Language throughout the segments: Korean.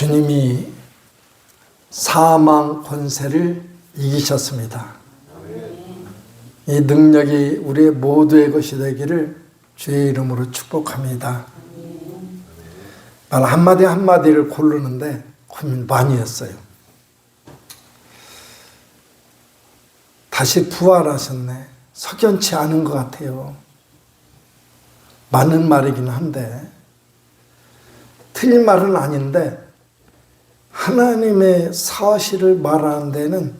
주님이 사망 권세를 이기셨습니다. 이 능력이 우리 모두의 것이 되기를 주의 이름으로 축복합니다. 말 한마디 한마디를 고르는데 고민 많이 했어요. 다시 부활하셨네. 석연치 않은 것 같아요. 맞는 말이긴 한데, 틀린 말은 아닌데, 하나님의 사실을 말하는 데는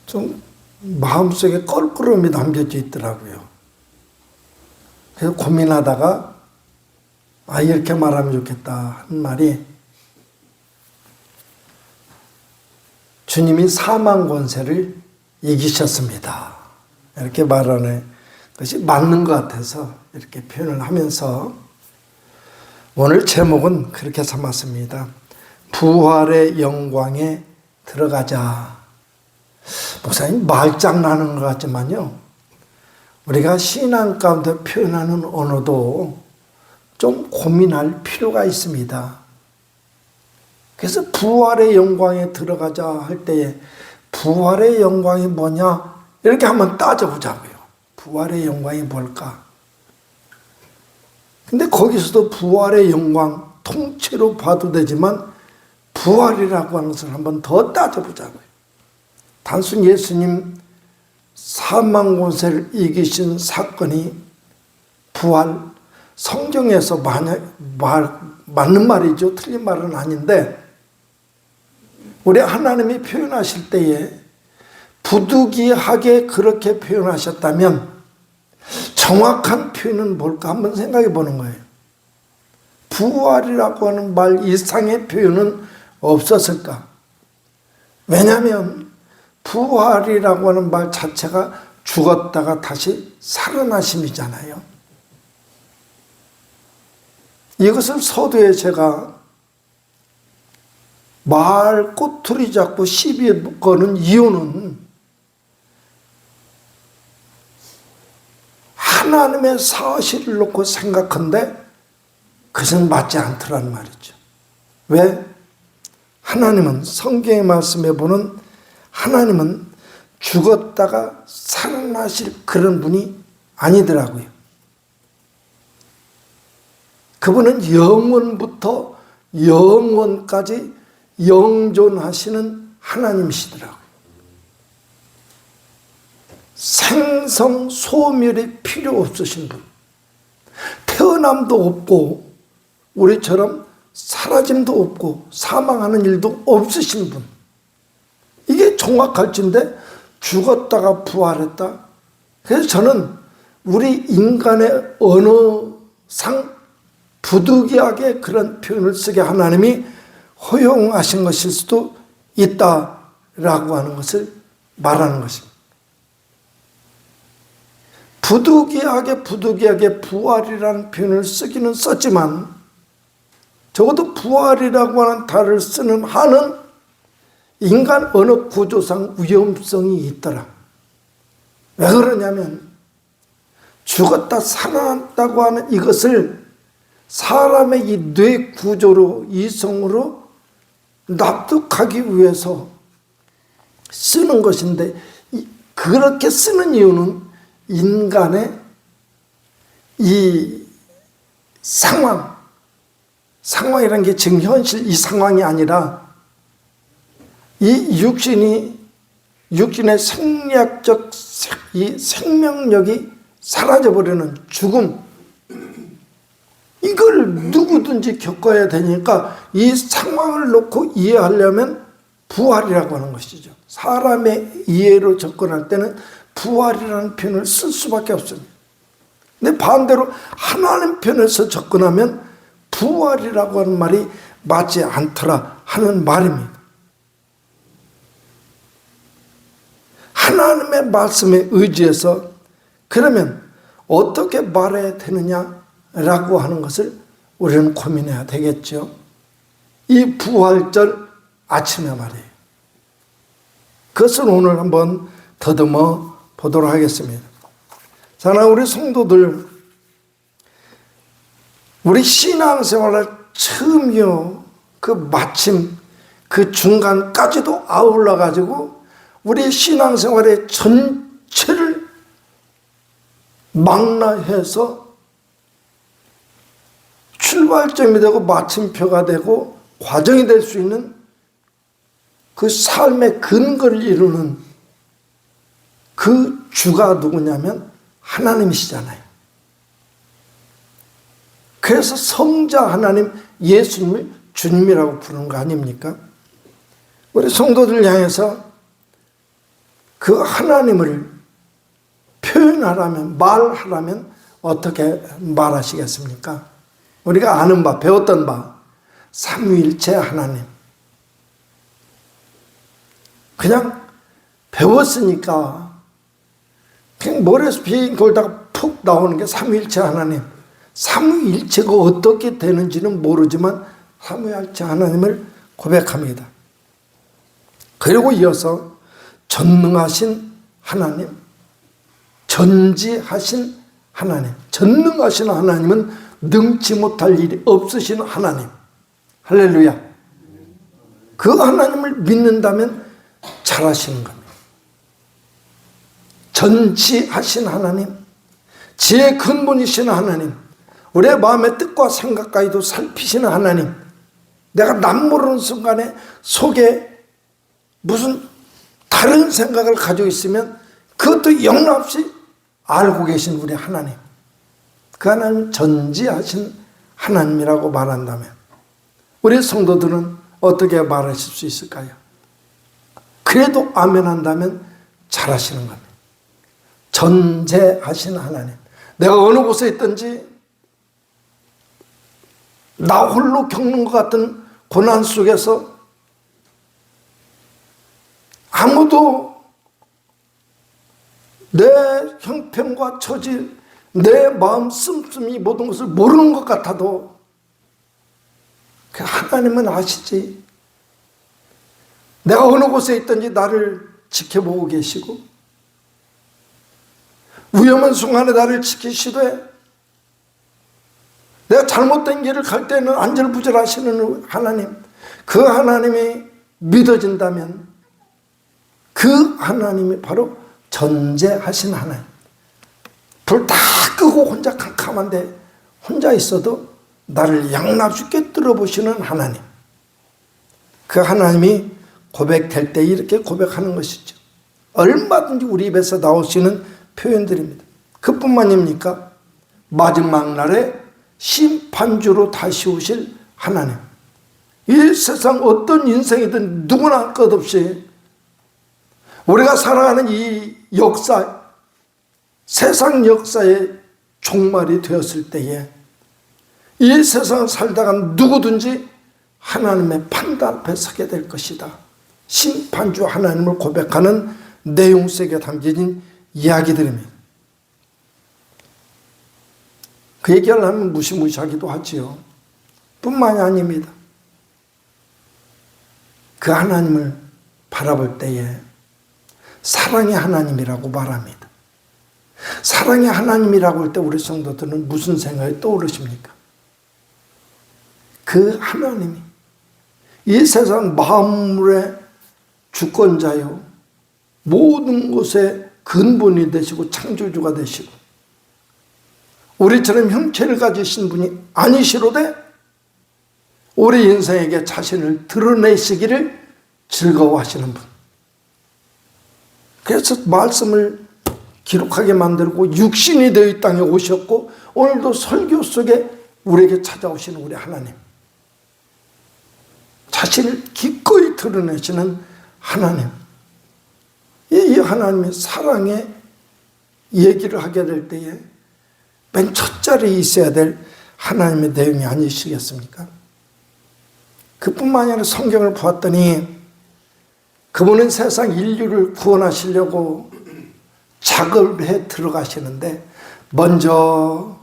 좀 마음속에 껄끄러움이 남겨져 있더라고요. 그래서 고민하다가 이렇게 말하면 좋겠다 하는 말이, 주님이 사망 권세를 이기셨습니다. 이렇게 말하는 것이 맞는 것 같아서 이렇게 표현을 하면서 오늘 제목은 그렇게 삼았습니다. 부활의 영광에 들어가자. 목사님 말장난하는 것 같지만요, 우리가 신앙 가운데 표현하는 언어도 좀 고민할 필요가 있습니다. 그래서 부활의 영광에 들어가자 할 때에 부활의 영광이 뭐냐 이렇게 한번 따져보자고요. 부활의 영광이 뭘까? 근데 거기서도 부활의 영광 통째로 봐도 되지만 부활이라고 하는 것을 한번 더 따져보자고요. 단순히 예수님 사망 권세를 이기신 사건이 부활, 성경에서 맞는 말이죠. 틀린 말은 아닌데, 우리 하나님이 표현하실 때에 부득이하게 그렇게 표현하셨다면 정확한 표현은 뭘까 한번 생각해 보는 거예요. 부활이라고 하는 말 이상의 표현은 없었을까? 왜냐하면 부활이라고 하는 말 자체가 죽었다가 다시 살아나심이잖아요. 이것을 서두에 제가 말 꼬투리 잡고 시비 거는 이유는 하나님의 사실을 놓고 생각한데 그것은 맞지 않더라는 말이죠. 왜? 하나님은 성경의 말씀에 보는 하나님은 죽었다가 살아나실 그런 분이 아니더라고요. 그분은 영원부터 영원까지 영존하시는 하나님이시더라고요. 생성 소멸이 필요 없으신 분, 태어남도 없고 우리처럼 사라짐도 없고 사망하는 일도 없으신 분, 이게 정확할진데 죽었다가 부활했다. 그래서 저는 우리 인간의 언어상 부득이하게 그런 표현을 쓰게 하나님이 허용하신 것일 수도 있다라고 하는 것을 말하는 것입니다. 부득이하게 부활이라는 표현을 쓰기는 썼지만 적어도 부활이라고 하는 단어를 쓰는 한은 인간 언어 구조상 위험성이 있더라. 왜 그러냐면 죽었다 살아났다고 하는 이것을 사람의 이 뇌 구조로 이성으로 납득하기 위해서 쓰는 것인데, 그렇게 쓰는 이유는 인간의 이 상황이라는 게 지금 현실 이 상황이 아니라 이 육신의 생리학적 이 생명력이 사라져버리는 죽음, 이걸 누구든지 겪어야 되니까 이 상황을 놓고 이해하려면 부활이라고 하는 것이죠. 사람의 이해로 접근할 때는 부활이라는 표현을 쓸 수밖에 없습니다. 근데 반대로 하나님 편에서 접근하면 부활이라고 하는 말이 맞지 않더라 하는 말입니다. 하나님의 말씀에 의지해서 그러면 어떻게 말해야 되느냐라고 하는 것을 우리는 고민해야 되겠죠. 이 부활절 아침에 말이에요. 그것을 오늘 한번 더듬어 보도록 하겠습니다. 사랑하는 우리 성도들, 우리 신앙생활을 처음이요 그 마침 그 중간까지도 아울러 가지고 우리 신앙생활의 전체를 망라해서 출발점이 되고 마침표가 되고 과정이 될 수 있는 그 삶의 근거를 이루는 그 주가 누구냐면 하나님이시잖아요. 그래서 성자 하나님, 예수님을 주님이라고 부르는 거 아닙니까? 우리 성도들 향해서 그 하나님을 표현하라면, 말하라면 어떻게 말하시겠습니까? 우리가 아는 바, 배웠던 바, 삼위일체 하나님. 그냥 배웠으니까 그냥 머리에서 빙 돌다가 푹 나오는 게 삼위일체 하나님. 삼위일체가 어떻게 되는지는 모르지만 삼위일체 하나님을 고백합니다. 그리고 이어서 전능하신 하나님, 전지하신 하나님. 전능하신 하나님은 능치 못할 일이 없으신 하나님. 할렐루야. 그 하나님을 믿는다면 잘하시는 겁니다. 전지하신 하나님, 지혜의 근본이신 하나님, 우리의 마음의 뜻과 생각까지도 살피시는 하나님. 내가 남모르는 순간에 속에 무슨 다른 생각을 가지고 있으면 그것도 영락없이 알고 계신 우리 하나님. 그 하나님 전지하신 하나님이라고 말한다면 우리 성도들은 어떻게 말하실 수 있을까요? 그래도 아멘 한다면 잘하시는 겁니다. 전제하신 하나님. 내가 어느 곳에 있든지 나 홀로 겪는 것 같은 고난 속에서 아무도 내 형편과 처지, 내 마음 씀씀이 모든 것을 모르는 것 같아도 그 하나님은 아시지. 내가 어느 곳에 있든지 나를 지켜보고 계시고 위험한 순간에 나를 지키시되 내가 잘못된 길을 갈 때는 안절부절하시는 하나님, 그 하나님이 믿어진다면 그 하나님이 바로 전제하신 하나님. 불 다 끄고 혼자 캄캄한데 혼자 있어도 나를 양납시 꿰뚫어 보시는 하나님. 그 하나님이 고백될 때 이렇게 고백하는 것이죠. 얼마든지 우리 입에서 나올 수 있는 표현들입니다. 그뿐만입니까? 마지막 날에 심판주로 다시 오실 하나님. 이 세상 어떤 인생이든 누구나 끝없이 우리가 살아가는 이 역사, 세상 역사의 종말이 되었을 때에 이 세상을 살다가 누구든지 하나님의 판단 앞에 서게 될 것이다. 심판주 하나님을 고백하는 내용 속에 담겨진 이야기들입니다. 그 얘기를 하면 무시무시하기도 하지요. 뿐만이 아닙니다. 그 하나님을 바라볼 때에 사랑의 하나님이라고 말합니다. 사랑의 하나님이라고 할 때 우리 성도들은 무슨 생각이 떠오르십니까? 그 하나님이 이 세상 만물의 주권자요, 모든 것의 근본이 되시고 창조주가 되시고 우리처럼 형체를 가지신 분이 아니시로되 우리 인생에게 자신을 드러내시기를 즐거워하시는 분. 그래서 말씀을 기록하게 만들고 육신이 되어 이 땅에 오셨고 오늘도 설교 속에 우리에게 찾아오시는 우리 하나님. 자신을 기꺼이 드러내시는 하나님. 이 하나님의 사랑의 얘기를 하게 될 때에 맨 첫 자리에 있어야 될 하나님의 내용이 아니시겠습니까? 그뿐만 아니라 성경을 보았더니 그분은 세상 인류를 구원하시려고 작업에 들어가시는데 먼저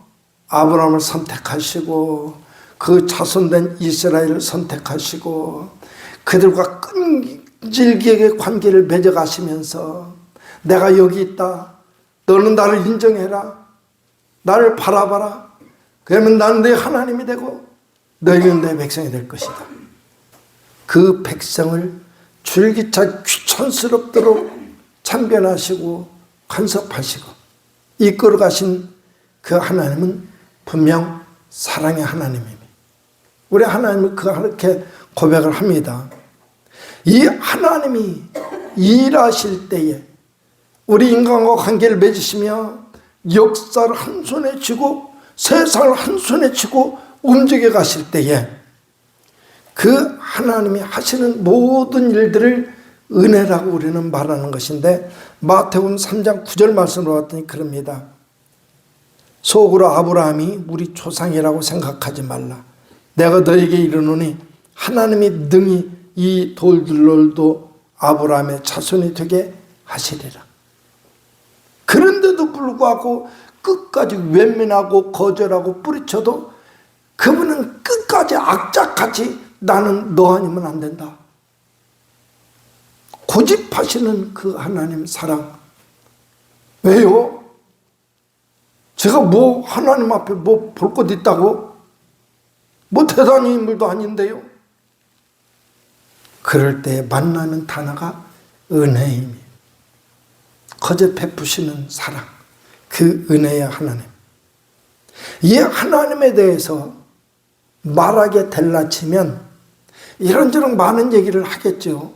아브라함을 선택하시고 그 자손된 이스라엘을 선택하시고 그들과 끈질기게 관계를 맺어가시면서 내가 여기 있다. 너는 나를 인정해라. 나를 바라봐라. 그러면 나는 내 하나님이 되고 너희는 내 백성이 될 것이다. 그 백성을 줄기차 귀천스럽도록 참변하시고 간섭하시고 이끌어 가신 그 하나님은 분명 사랑의 하나님입니다. 우리 하나님은 그렇게 고백을 합니다. 이 하나님이 일하실 때에 우리 인간과 관계를 맺으시며 역사를 한 손에 쥐고 세상을 한 손에 쥐고 움직여 가실 때에 그 하나님이 하시는 모든 일들을 은혜라고 우리는 말하는 것인데, 마태복음 3장 9절 말씀으로 봤더니 그럽니다. 속으로 아브라함이 우리 조상이라고 생각하지 말라. 내가 너에게 이르노니 하나님이 능히 이 돌들로도 아브라함의 자손이 되게 하시리라. 그런데도 불구하고 끝까지 외면하고 거절하고 뿌리쳐도 그분은 끝까지 악착같이 나는 너 아니면 안 된다. 고집하시는 그 하나님 사랑. 왜요? 제가 뭐 하나님 앞에 뭐 볼 것 있다고? 뭐 대단한 인물도 아닌데요. 그럴 때 만나는 단어가 은혜입니다. 거저 베푸시는 사랑, 그 은혜의 하나님. 이 하나님에 대해서 말하게 될라 치면 이런저런 많은 얘기를 하겠죠.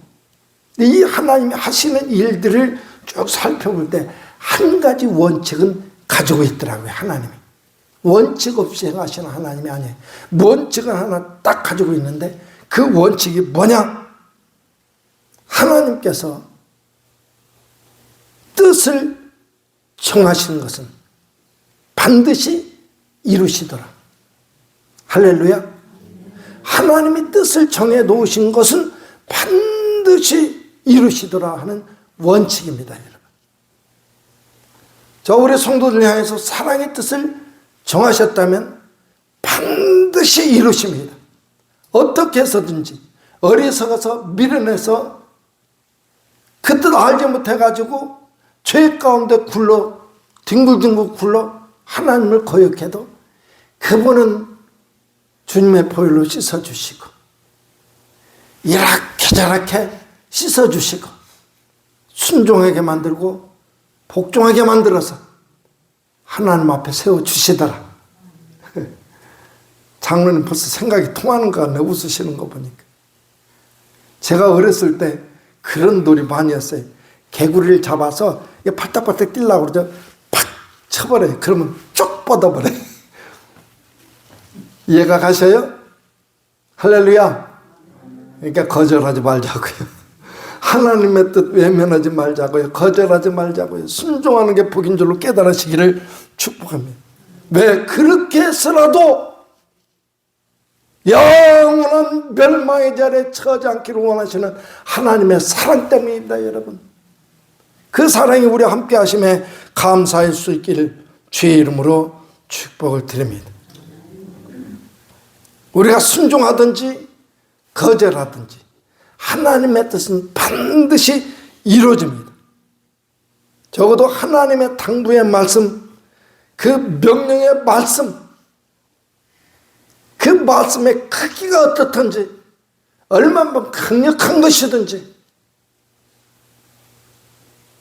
이 하나님이 하시는 일들을 쭉 살펴볼 때 한 가지 원칙은 가지고 있더라고요. 하나님이 원칙 없이 행하시는 하나님이 아니에요. 원칙은 하나 딱 가지고 있는데 그 원칙이 뭐냐? 하나님께서 뜻을 정하시는 것은 반드시 이루시더라. 할렐루야. 하나님이 뜻을 정해 놓으신 것은 반드시 이루시더라 하는 원칙입니다, 여러분. 저 우리 성도들 향해서 사랑의 뜻을 정하셨다면 반드시 이루십니다. 어떻게 해서든지 어리석어서 밀어내서 그 뜻 알지 못해가지고 죄 가운데 굴러 뒹굴뒹굴 굴러 하나님을 거역해도 그분은 주님의 보혈로 씻어주시고 이렇게 저렇게 씻어주시고 순종하게 만들고 복종하게 만들어서 하나님 앞에 세워주시더라. 장로님 벌써 생각이 통하는 거 같네, 웃으시는 거 보니까. 제가 어렸을 때 그런 놀이 많이 했어요. 개구리를 잡아서 팔딱팔딱 뛰려고 그러죠. 팍 쳐버려요. 그러면 쭉 뻗어버려요. 이해가 가셔요? 할렐루야. 그러니까 거절하지 말자고요. 하나님의 뜻 외면하지 말자고요. 거절하지 말자고요. 순종하는 게 복인 줄로 깨달으시기를 축복합니다. 왜? 그렇게 해서라도 영원한 멸망의 자리에 처하지 않기를 원하시는 하나님의 사랑 때문입니다, 여러분. 그 사랑이 우리와 함께 하심에 감사할 수 있기를 주의 이름으로 축복을 드립니다. 우리가 순종하든지 거절하든지 하나님의 뜻은 반드시 이루어집니다. 적어도 하나님의 당부의 말씀, 그 명령의 말씀, 그 말씀의 크기가 어떻든지 얼마나 강력한 것이든지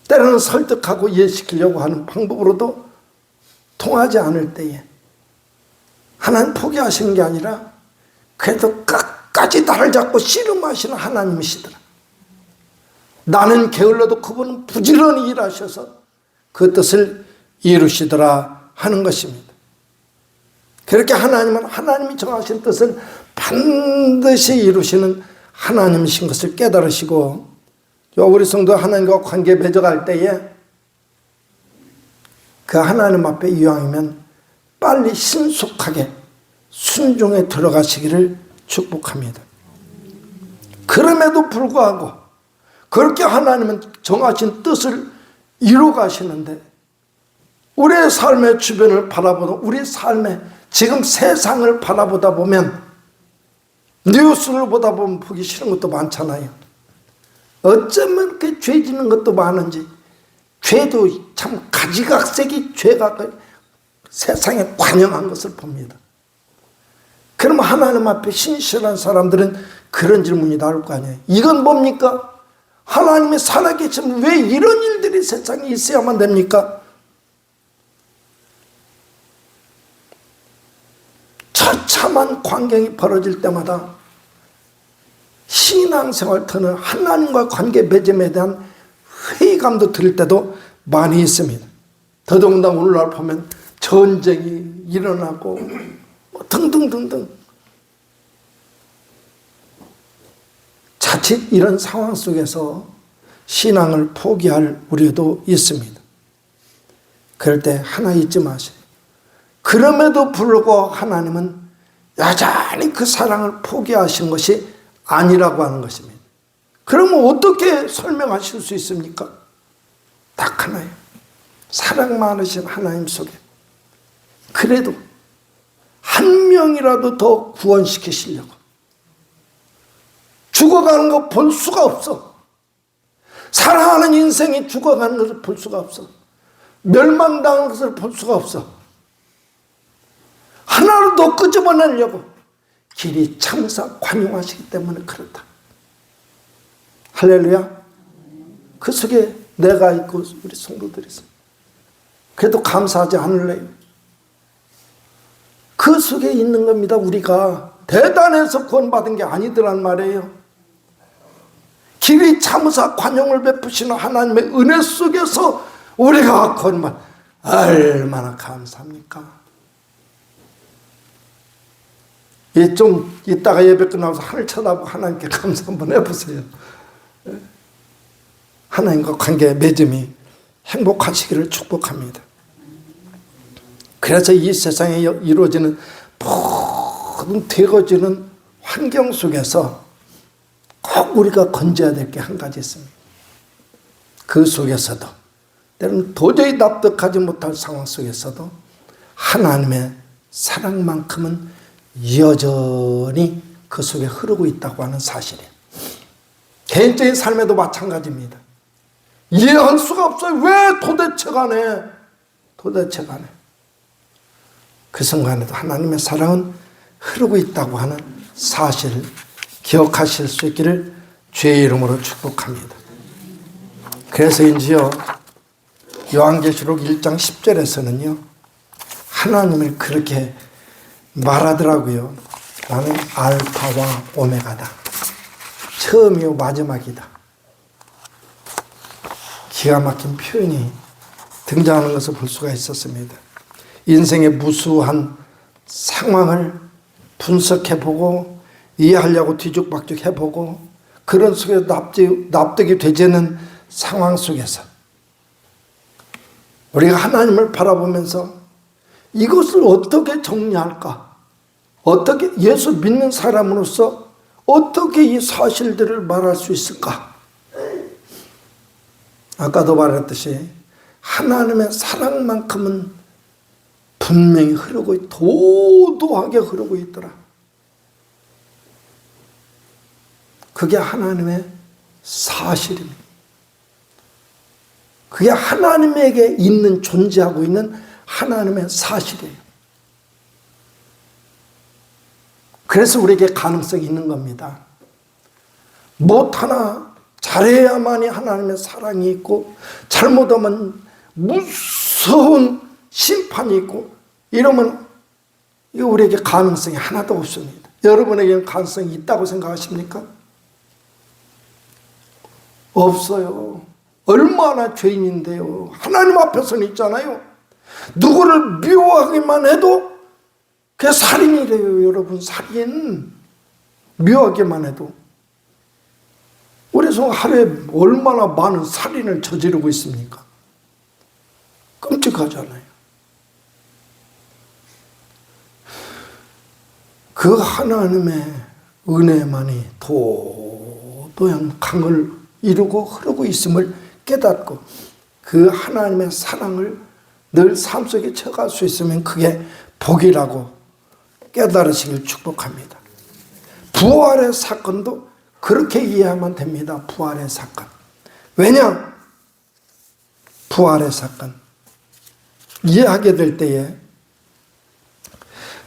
때로는 설득하고 이해시키려고 하는 방법으로도 통하지 않을 때에 하나님 포기하시는 게 아니라 그래도 끝까지 나를 잡고 씨름하시는 하나님이시더라. 나는 게을러도 그분은 부지런히 일하셔서 그 뜻을 이루시더라 하는 것입니다. 그렇게 하나님은 하나님이 정하신 뜻을 반드시 이루시는 하나님이신 것을 깨달으시고, 우리 성도 하나님과 관계 맺어갈 때에 그 하나님 앞에 이왕이면 빨리 신속하게 순종에 들어가시기를 축복합니다. 그럼에도 불구하고 그렇게 하나님은 정하신 뜻을 이루어 가시는데 우리의 삶의 주변을 바라보다, 우리 삶의 지금 세상을 바라보다 보면 뉴스를 보다 보면 보기 싫은 것도 많잖아요. 어쩌면 이렇게 죄 짓는 것도 많은지, 죄도 참 가지각색이 죄가 세상에 관영한 것을 봅니다. 그러면 하나님 앞에 신실한 사람들은 그런 질문이 나올 거 아니에요. 이건 뭡니까? 하나님이 살아계시면 왜 이런 일들이 세상에 있어야만 됩니까? 처참한 광경이 벌어질 때마다 신앙생활 터는 하나님과 관계 맺음에 대한 회의감도 들 때도 많이 있습니다. 더더군다나 오늘날 보면 전쟁이 일어나고 등등등등. 자칫 이런 상황 속에서 신앙을 포기할 우려도 있습니다. 그럴 때 하나 잊지 마세요. 그럼에도 불구하고 하나님은 여전히 그 사랑을 포기하신 것이 아니라고 하는 것입니다. 그러면 어떻게 설명하실 수 있습니까? 딱 하나예요. 사랑 많으신 하나님 속에 그래도 한 명이라도 더 구원시키시려고 죽어가는 거 볼 수가 없어. 사랑하는 인생이 죽어가는 것을 볼 수가 없어. 멸망당하는 것을 볼 수가 없어. 하나로 더 끄집어내려고 길이 참사 관용하시기 때문에 그렇다. 할렐루야. 그 속에 내가 있고 우리 성도들이 있어. 그래도 감사하지 않을래요. 그 속에 있는 겁니다. 우리가 대단해서 구원받은 게 아니더란 말이에요. 길이 참으사 관용을 베푸시는 하나님의 은혜 속에서 우리가 구원받 얼마나 감사합니까? 좀 이따가 예배 끝나서 하늘 쳐다보고 하나님께 감사 한번 해보세요. 하나님과 관계 맺음이 행복하시기를 축복합니다. 그래서 이 세상에 이루어지는 모든 되어지는 환경 속에서 꼭 우리가 건져야 될 게 한 가지 있습니다. 그 속에서도 때로는 도저히 납득하지 못할 상황 속에서도 하나님의 사랑만큼은 여전히 그 속에 흐르고 있다고 하는 사실이에요. 개인적인 삶에도 마찬가지입니다. 이해할 수가 없어요. 왜 도대체 간에 그 순간에도 하나님의 사랑은 흐르고 있다고 하는 사실을 기억하실 수 있기를 주의 이름으로 축복합니다. 그래서인지요, 요한계시록 1장 10절에서는요 하나님을 그렇게 말하더라고요. 나는 알파와 오메가다. 처음이요 마지막이다. 기가 막힌 표현이 등장하는 것을 볼 수가 있었습니다. 인생의 무수한 상황을 분석해보고 이해하려고 뒤죽박죽 해보고 그런 속에서 납득이 되지 않는 상황 속에서 우리가 하나님을 바라보면서 이것을 어떻게 정리할까? 어떻게 예수 믿는 사람으로서 어떻게 이 사실들을 말할 수 있을까? 아까도 말했듯이 하나님의 사랑만큼은 분명히 흐르고 도도하게 흐르고 있더라. 그게 하나님의 사실입니다. 그게 하나님에게 있는 존재하고 있는 하나님의 사실이에요. 그래서 우리에게 가능성이 있는 겁니다. 못하나 잘해야만이 하나님의 사랑이 있고 잘못하면 무서운 심판이 있고 이러면 이거 우리에게 가능성이 하나도 없습니다. 여러분에게는 가능성이 있다고 생각하십니까? 없어요. 얼마나 죄인인데요. 하나님 앞에서는 있잖아요. 누구를 미워하기만 해도 그게 살인이래요. 여러분, 살인. 미워하기만 해도. 우리 성 하루에 얼마나 많은 살인을 저지르고 있습니까? 끔찍하잖아요. 그 하나님의 은혜만이 도도한 강을 이루고 흐르고 있음을 깨닫고 그 하나님의 사랑을 늘 삶 속에 쳐갈 수 있으면 그게 복이라고 깨달으시길 축복합니다. 부활의 사건도 그렇게 이해하면 됩니다. 부활의 사건. 왜냐? 부활의 사건. 이해하게 될 때에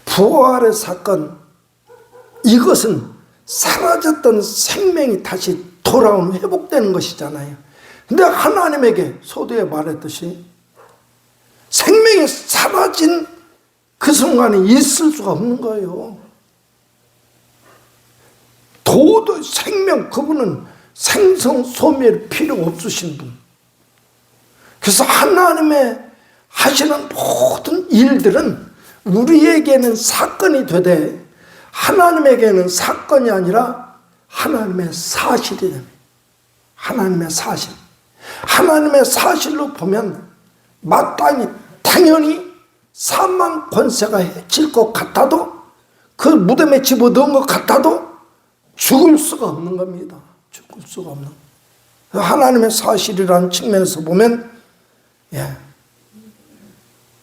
부활의 사건, 이것은 사라졌던 생명이 다시 돌아오는, 회복되는 것이잖아요. 근데 하나님에게 서두에 말했듯이 생명이 사라진 그 순간에 있을 수가 없는 거예요. 도저히 생명, 그분은 생성 소멸 필요 없으신 분. 그래서 하나님의 하시는 모든 일들은 우리에게는 사건이 되되 하나님에게는 사건이 아니라 하나님의 사실이 됩니다. 하나님의 사실. 하나님의 사실로 보면 마땅히 당연히 사망 권세가 해칠 것 같아도, 그 무덤에 집어넣은 것 같아도 죽을 수가 없는 겁니다. 죽을 수가 없는. 하나님의 사실이라는 측면에서 보면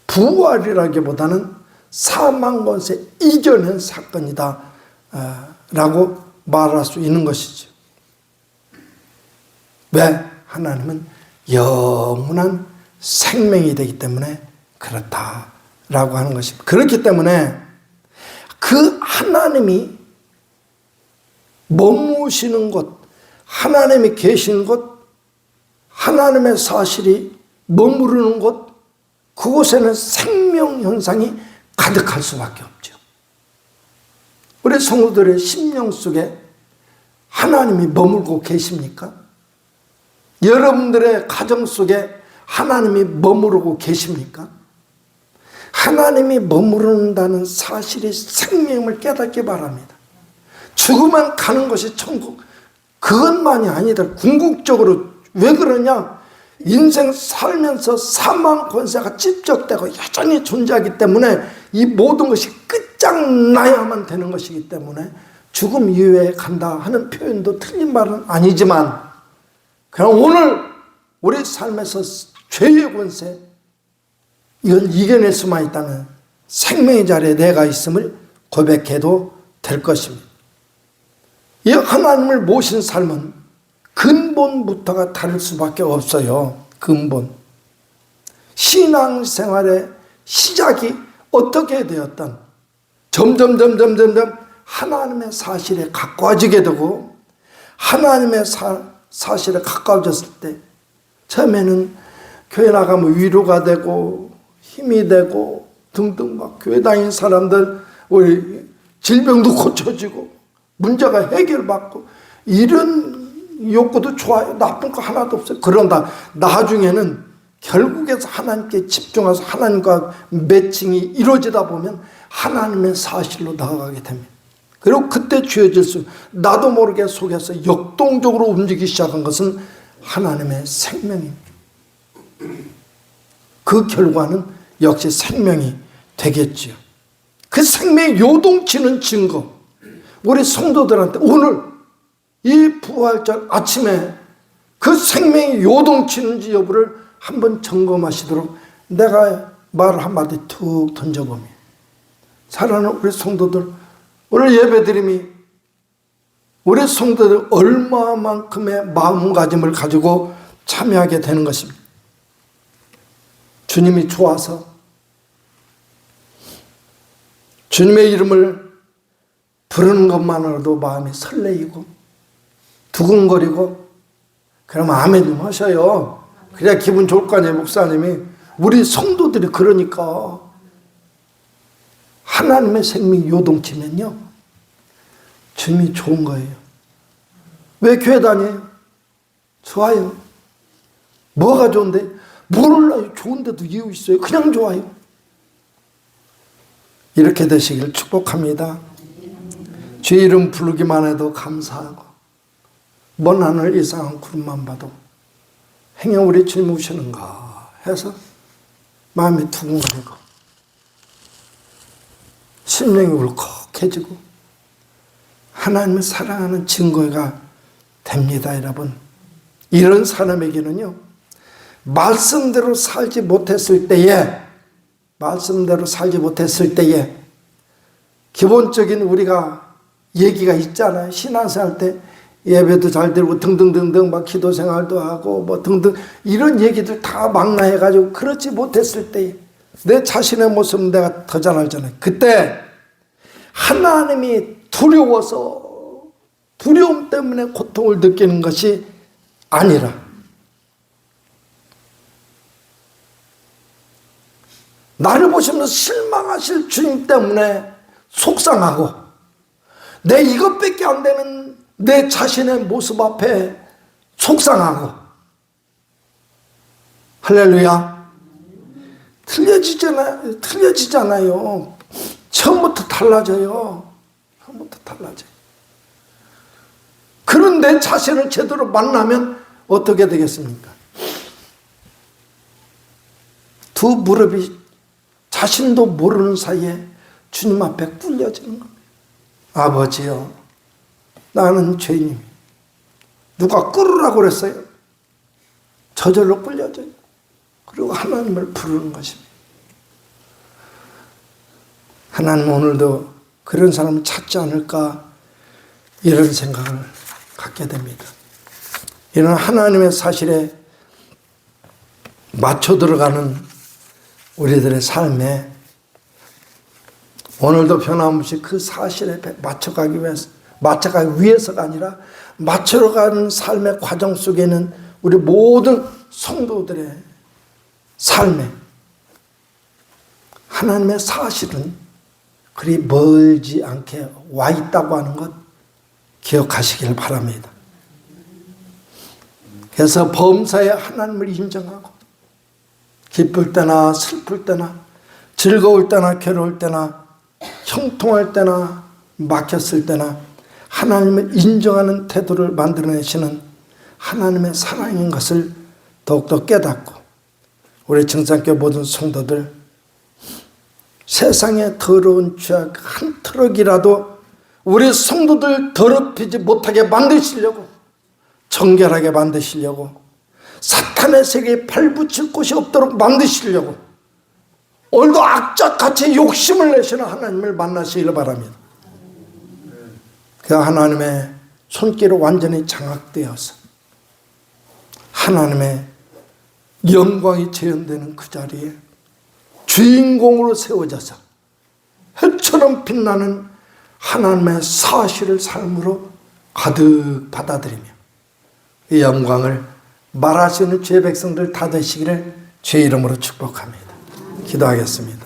부활이라기보다는 사망 권세 이겨낸 사건이다 라고 말할 수 있는 것이죠. 왜? 하나님은 영원한 생명이 되기 때문에 그렇다라고 하는 것입니다. 그렇기 때문에 그 하나님이 머무시는 곳, 하나님이 계시는 곳, 하나님의 사실이 머무르는 곳, 그곳에는 생명 현상이 가득할 수밖에 없죠. 우리 성도들의 심령 속에 하나님이 머물고 계십니까? 여러분들의 가정 속에 하나님이 머무르고 계십니까? 하나님이 머무른다는 사실이 생명을 깨닫기 바랍니다. 죽으면 가는 것이 천국, 그것만이 아니다. 궁극적으로 왜 그러냐? 인생 살면서 사망 권세가 집적되고 여전히 존재하기 때문에 이 모든 것이 끝장나야만 되는 것이기 때문에 죽음 이후에 간다 하는 표현도 틀린 말은 아니지만, 그냥 오늘 우리 삶에서 죄의 권세, 이걸 이겨낼 수만 있다면 생명의 자리에 내가 있음을 고백해도 될 것입니다. 이 하나님을 모신 삶은 근본부터가 다를 수밖에 없어요. 근본. 신앙생활의 시작이 어떻게 되었던 점점 하나님의 사실에 가까워지게 되고, 하나님의 사실에 가까워졌을 때 처음에는 교회 나가면 위로가 되고 힘이 되고 등등, 막 교회 다니는 사람들 우리 질병도 고쳐지고 문제가 해결받고 이런 욕구도 좋아요. 나쁜 거 하나도 없어요. 그런다 나중에는 결국에서 하나님께 집중해서 하나님과 매칭이 이루어지다 보면 하나님의 사실로 나아가게 됩니다. 그리고 그때 주어질 수, 나도 모르게 속에서 역동적으로 움직이기 시작한 것은 하나님의 생명입니다. 그 결과는 역시 생명이 되겠지요. 그 생명이 요동치는 증거, 우리 성도들한테 오늘 이 부활절 아침에 그 생명이 요동치는지 여부를 한번 점검하시도록 내가 말 한마디 툭 던져봅니다. 사랑하는 우리 성도들, 오늘 예배드림이 우리 성도들 얼마만큼의 마음가짐을 가지고 참여하게 되는 것입니다. 주님이 좋아서 주님의 이름을 부르는 것만으로도 마음이 설레이고 두근거리고, 그러면 아멘 좀 하셔요. 그래야 기분 좋을 거 아니에요. 목사님이. 우리 성도들이 그러니까 하나님의 생명이 요동치면요 주님이 좋은 거예요. 왜 교회 다녀요? 좋아요. 뭐가 좋은데? 몰라요. 좋은데도 이유 있어요. 그냥 좋아요. 이렇게 되시길 축복합니다. 주의 이름 부르기만 해도 감사하고, 먼 하늘 이상한 구름만 봐도 행여 우리 주님 오시는가 해서 마음이 두근거리고 심령이 울컥해지고 하나님을 사랑하는 증거가 됩니다. 여러분, 이런 사람에게는요 말씀대로 살지 못했을 때에 기본적인 우리가 얘기가 있잖아요. 신앙생활 때 예배도 잘 드리고 등등등등 막 기도 생활도 하고 뭐 등등 이런 얘기들 다 망라해가지고 그렇지 못했을 때 내 자신의 모습은 내가 더 잘 알잖아요. 그때 하나님이 두려워서 고통 때문에 고통을 느끼는 것이 아니라 나를 보시면서 실망하실 주님 때문에 속상하고 내 이것밖에 안 되는 내 자신의 모습 앞에 속상하고 할렐루야. 틀려지잖아요. 처음부터 달라져요. 처음부터 달라져요. 그런 내 자신을 제대로 만나면 어떻게 되겠습니까? 두 무릎이 자신도 모르는 사이에 주님 앞에 꿇려지는 겁니다. 아버지요, 나는 죄인입니다. 누가 꿇으라고 그랬어요? 저절로 꿇려져요. 그리고 하나님을 부르는 것입니다. 하나님 오늘도 그런 사람을 찾지 않을까 이런 생각을 갖게 됩니다. 이런 하나님의 사실에 맞춰 들어가는 우리들의 삶에 오늘도 변함없이 그 사실에 맞춰가기 위해서가 아니라 맞춰가는 삶의 과정 속에는 우리 모든 성도들의 삶에 하나님의 사실은 그리 멀지 않게 와 있다고 하는 것 기억하시길 바랍니다. 그래서 범사에 하나님을 인정하고 기쁠 때나 슬플 때나 즐거울 때나 괴로울 때나 형통할 때나 막혔을 때나 하나님을 인정하는 태도를 만들어내시는 하나님의 사랑인 것을 더욱더 깨닫고 우리 정상교회 모든 성도들 세상의 더러운 죄악 한 트럭이라도 우리 성도들 더럽히지 못하게 만드시려고 정결하게 만드시려고 사탄의 세계에 발붙일 곳이 없도록 만드시려고 오늘도 악착같이 욕심을 내시는 하나님을 만나시길 바랍니다. 그 하나님의 손길로 완전히 장악되어서 하나님의 영광이 재현되는 그 자리에 주인공으로 세워져서 햇처럼 빛나는 하나님의 사실을 삶으로 가득 받아들이며 이 영광을 말하시는 주의 백성들 다 되시기를 주의 이름으로 축복합니다. 기도하겠습니다.